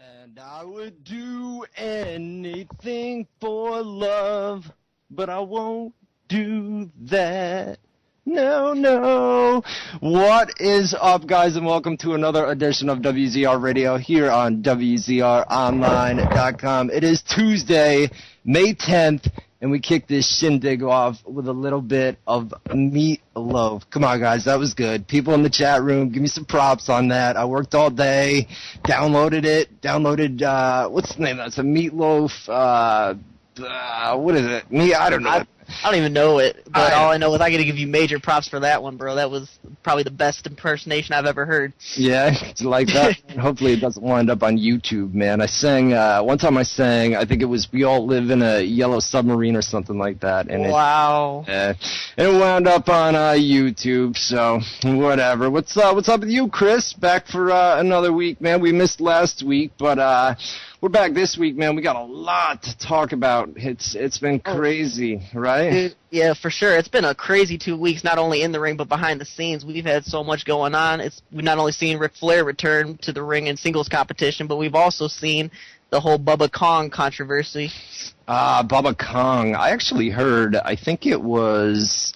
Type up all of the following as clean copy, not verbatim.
And I would do anything for love, but I won't do that. No, no. What is up, guys, and welcome to another edition of WZR Radio here on WZROnline.com. It is Tuesday, May 10th, and we kick this shindig off with a little bit of meatloaf. Come on, guys, that was good. People in the chat room, give me some props on that. I worked all day, downloaded, what's the name? That's a meatloaf, what is it? I don't know. I don't even know it, but all I know is I got to give you major props for that one, bro. That was probably the best impersonation I've ever heard. Yeah, like that. Hopefully it doesn't wind up on YouTube, man. I sang, one time I think it was We All Live in a Yellow Submarine or something like that. And wow. It wound up on YouTube, so whatever. What's up with you, Chris? Back for another week, man. We missed last week, but we're back this week, man. We got a lot to talk about. It's been crazy, right? Dude, yeah, for sure. It's been a crazy 2 weeks, not only in the ring, but behind the scenes. We've had so much going on. We've not only seen Ric Flair return to the ring in singles competition, but we've also seen the whole Bubba Kong controversy. Bubba Kong. I actually heard, I think it was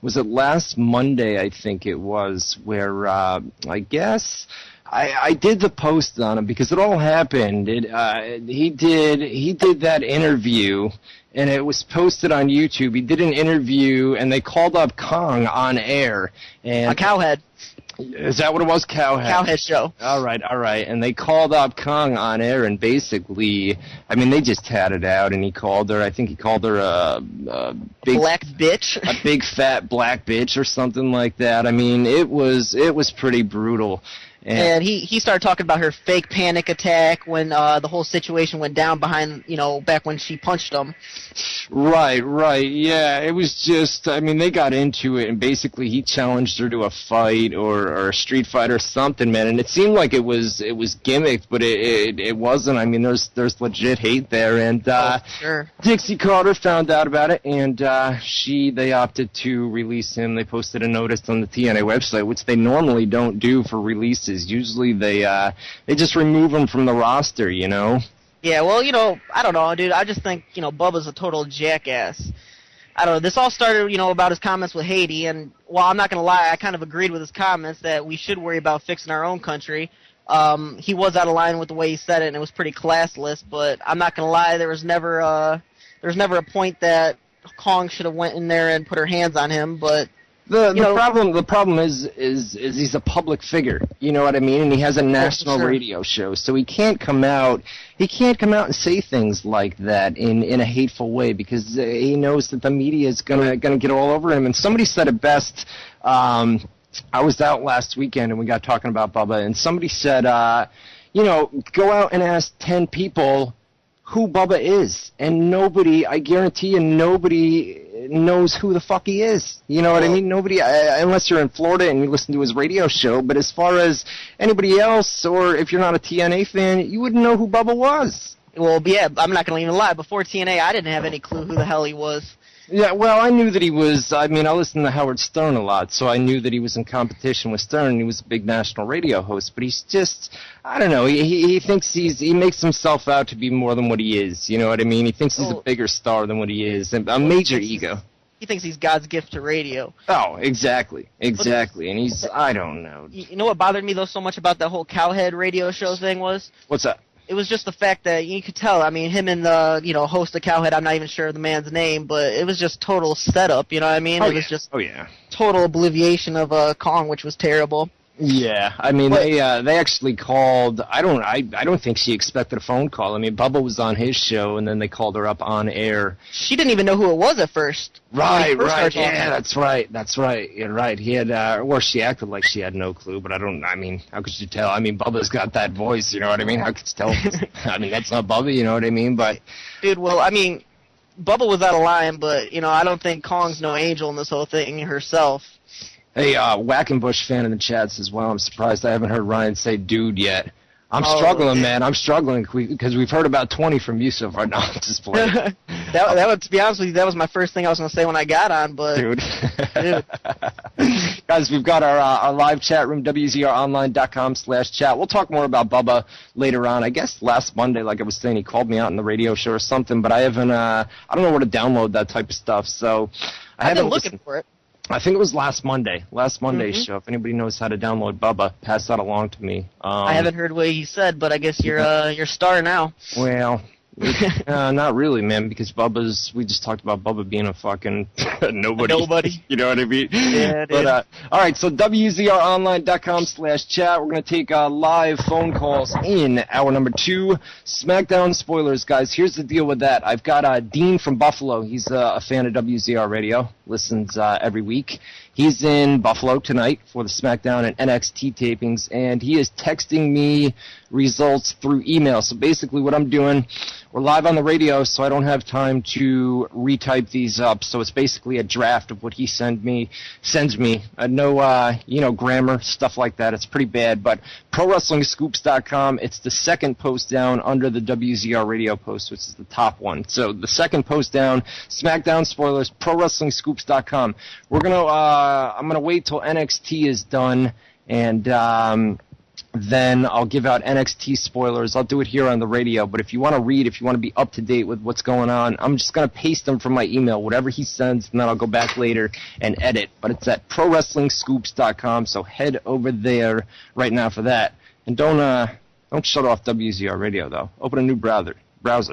it last Monday, I think it was, where I guess I did the post on him because it all happened. He did that interview, and it was posted on YouTube. He did an interview, and they called up Kong on air. And a Cowhead. Is that what it was? Cowhead show. All right. And they called up Kong on air, and basically, I mean, they just had it out, and he called her a big black bitch, a big fat black bitch or something like that. I mean, it was pretty brutal. And he started talking about her fake panic attack when the whole situation went down behind, back when she punched him. Right, yeah. It was just, I mean, they got into it, and basically he challenged her to a fight or a street fight or something, man. And it seemed like it was gimmicked, but it wasn't. I mean, there's legit hate there. And sure. Dixie Carter found out about it, and they opted to release him. They posted a notice on the TNA website, which they normally don't do for releases. Usually they just remove him from the roster, Yeah, well, I don't know, dude. I just think, Bubba's a total jackass. I don't know. This all started, about his comments with Haiti, and while I'm not going to lie, I kind of agreed with his comments that we should worry about fixing our own country. He was out of line with the way he said it, and it was pretty classless, but I'm not going to lie, there was never a point that Kong should have went in there and put her hands on him, but The problem is he's a public figure, you know what I mean? And he has a national radio show, so he can't come out and say things like that in a hateful way because he knows that the media is gonna get all over him. And somebody said it best. I was out last weekend and we got talking about Bubba, and somebody said, go out and ask 10 people who Bubba is, and I guarantee you, nobody knows who the fuck he is. You know what I mean? Nobody, unless you're in Florida and you listen to his radio show, but as far as anybody else, or if you're not a TNA fan, you wouldn't know who Bubba was. Well, yeah, I'm not going to even lie. Before TNA, I didn't have any clue who the hell he was. Yeah, well, I knew that he was, I listen to Howard Stern a lot, so I knew that he was in competition with Stern, and he was a big national radio host, but he's just, I don't know, he thinks he makes himself out to be more than what he is, you know what I mean? He thinks he's a bigger star than what he is, and a major ego. He thinks he's God's gift to radio. Oh, exactly, and he's, I don't know. You know what bothered me, though, so much about that whole Cowhead radio show thing was? What's that? It was just the fact that you could tell, him and the, host of Cowhead, I'm not even sure of the man's name, but it was just total setup, you know what I mean? Oh, it was just yeah. Total obliviation of Kong, which was terrible. Yeah, they actually called. I don't think she expected a phone call. Bubba was on his show, and then they called her up on air. She didn't even know who it was at first. Right. Yeah, that's right. You're right. He had, or she acted like she had no clue. But how could you tell? Bubba's got that voice. You know what I mean? How could you tell? That's not Bubba. You know what I mean? But dude, well, Bubba was out of line, but I don't think Kong's no angel in this whole thing herself. Hey, Wackenbush fan in the chat says, "Wow, I'm surprised I haven't heard Ryan say dude yet." I'm struggling, man. I'm struggling because we've heard about 20 from you so far. No, I'm just playing. that was, to be honest with you, that was my first thing I was going to say when I got on, but... Dude. Guys, we've got our live chat room, WZROnline.com/chat. We'll talk more about Bubba later on. I guess last Monday, like I was saying, he called me out in the radio show or something, but I haven't, I don't know where to download that type of stuff, so... I've been looking for it. I think it was last Monday's show. If anybody knows how to download Bubba, pass that along to me. I haven't heard what he said, but I guess you're a star now. Well, not really, man, because we just talked about Bubba being a fucking nobody. You know what I mean? Yeah, dude. But, all right, so WZROnline.com/chat. We're going to take live phone calls in hour number 2. SmackDown spoilers, guys. Here's the deal with that. I've got Dean from Buffalo. He's a fan of WZR Radio, listens every week. He's in Buffalo tonight for the SmackDown and NXT tapings, and he is texting me results through email. So basically what I'm doing, we're live on the radio, so I don't have time to retype these up. So it's basically a draft of what he sends me. No, grammar, stuff like that. It's pretty bad. But ProWrestlingScoops.com, it's the second post down under the WZR Radio post, which is the top one. So the second post down, SmackDown spoilers, ProWrestlingScoops.com. I'm gonna wait till NXT is done, and then I'll give out NXT spoilers. I'll do it here on the radio, but if you want to read, if you want to be up to date with what's going on, I'm just going to paste them from my email, whatever he sends, and then I'll go back later and edit. But it's at ProWrestlingScoops.com, so head over there right now for that. And don't shut off WZR Radio, though. Open a new browser. Right.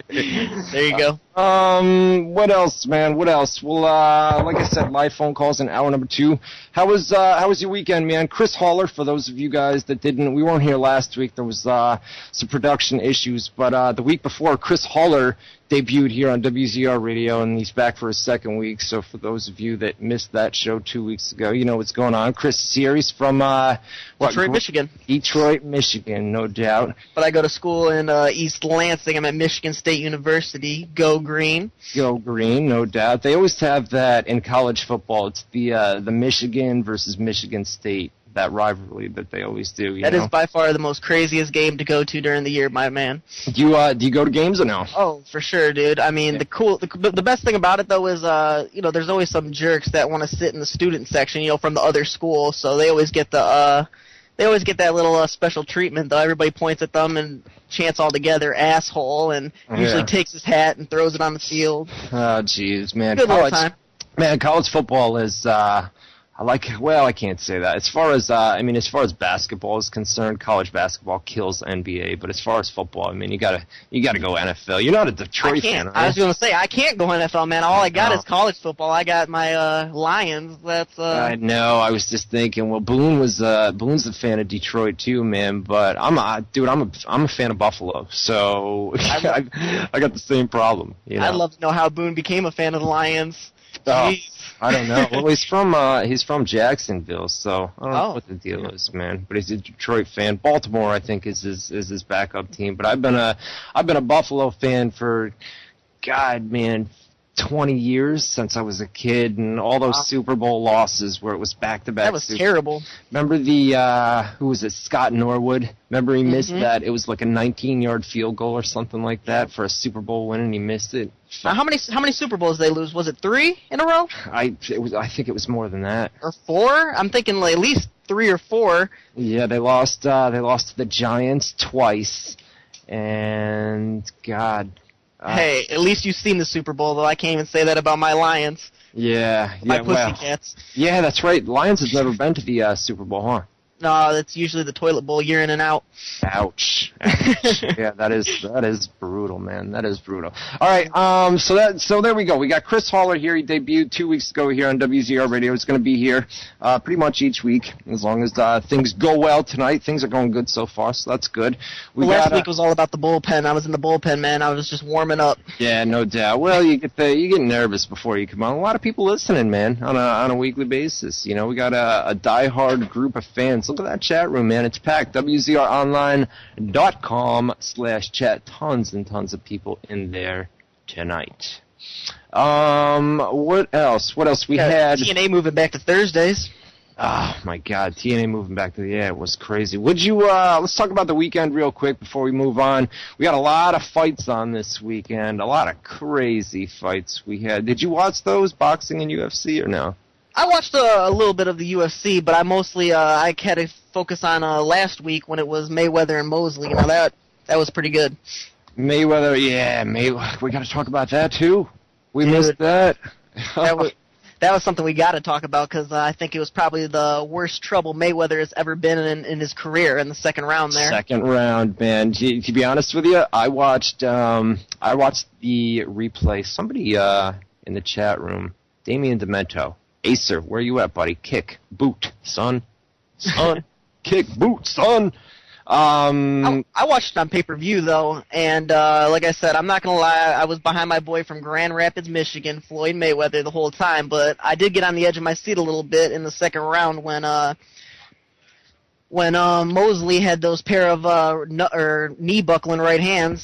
There you go. What else, man? What else? Well, like I said, live phone calls in hour number 2. How was your weekend, man? Chris Haller, for those of you guys that we weren't here last week. There was some production issues, but the week before, Chris Haller debuted here on WZR Radio, and he's back for his second week. So for those of you that missed that show 2 weeks ago, you know what's going on. Chris Series from Detroit, Michigan. Detroit, Michigan, no doubt. But I go to school in East Lansing. I'm at Michigan State University. Go Green. Go Green, no doubt. They always have that in college football. It's the Michigan versus Michigan State, that rivalry that they always do. That is by far the most craziest game to go to during the year, my man. Do you go to games or no? Oh, for sure, dude. I mean, the best thing about it though is there's always some jerks that want to sit in the student section, from the other school, so they always get that little special treatment, though. Everybody points at them and chants all together, asshole, and usually takes his hat and throws it on the field. Oh, jeez, man. Good little time. Man, college football is, I can't say that. As far as basketball is concerned, college basketball kills NBA. But as far as football, I mean, you gotta go NFL. You're not a Detroit fan, right? I was gonna say I can't go NFL, man. All I got is college football. I got my Lions. That's. I know. I was just thinking. Well, Boon's a fan of Detroit too, man. But I'm a fan of Buffalo. So I got the same problem. I'd love to know how Boone became a fan of the Lions. Oh, I don't know. Well, he's from Jacksonville, so I don't know what the deal is, man. But he's a Detroit fan. Baltimore, I think, is his backup team. But I've been a Buffalo fan for, God, man, 20 years since I was a kid, and all those Super Bowl losses where it was back-to-back. That was terrible. Remember who was it, Scott Norwood? Remember he missed that? It was like a 19-yard field goal or something like that for a Super Bowl win, and he missed it. How many Super Bowls did they lose? Was it 3 in a row? I think it was more than that. Or 4? I'm thinking at least 3 or 4. Yeah, they lost to the Giants twice, and God. Hey, at least you've seen the Super Bowl, though. I can't even say that about my Lions. My Pussycats. Yeah, that's right. Lions have never been to the Super Bowl, huh? No, that's usually the toilet bowl year in and out. Ouch. Yeah, that is brutal, man. That is brutal. All right, so there we go. We got Chris Haller here. He debuted 2 weeks ago here on WZR Radio. He's going to be here pretty much each week as long as things go well tonight. Things are going good so far, so that's good. Last week was all about the bullpen. I was in the bullpen, man. I was just warming up. Yeah, no doubt. Well, you get nervous before you come on. A lot of people listening, man, on a weekly basis. We got a diehard group of fans. Look at that chat room, man. It's packed. WZROnline.com/chat. Tons and tons of people in there tonight. What else? We had TNA moving back to Thursdays. Oh, my God. TNA moving back to it was crazy. Would you, let's talk about the weekend real quick before we move on. We got a lot of fights on this weekend, a lot of crazy fights we had. Did you watch those, boxing and UFC, or no? I watched a little bit of the UFC, but I mostly, I had to focus on last week when it was Mayweather and Mosley. You know, that was pretty good. Mayweather, yeah, we got to talk about that, too. We missed that. That was something we got to talk about because I think it was probably the worst trouble Mayweather has ever been in his career in the second round there. Second round, man. To be honest with you, I watched the replay. Somebody in the chat room, Damian Demento, Acer, where you at, buddy? Kick, boot, son. Kick, boot, son. I watched it on pay-per-view, though, and like I said, I'm not going to lie, I was behind my boy from Grand Rapids, Michigan, Floyd Mayweather, the whole time, but I did get on the edge of my seat a little bit in the second round when Mosley had those pair of knee-buckling right hands,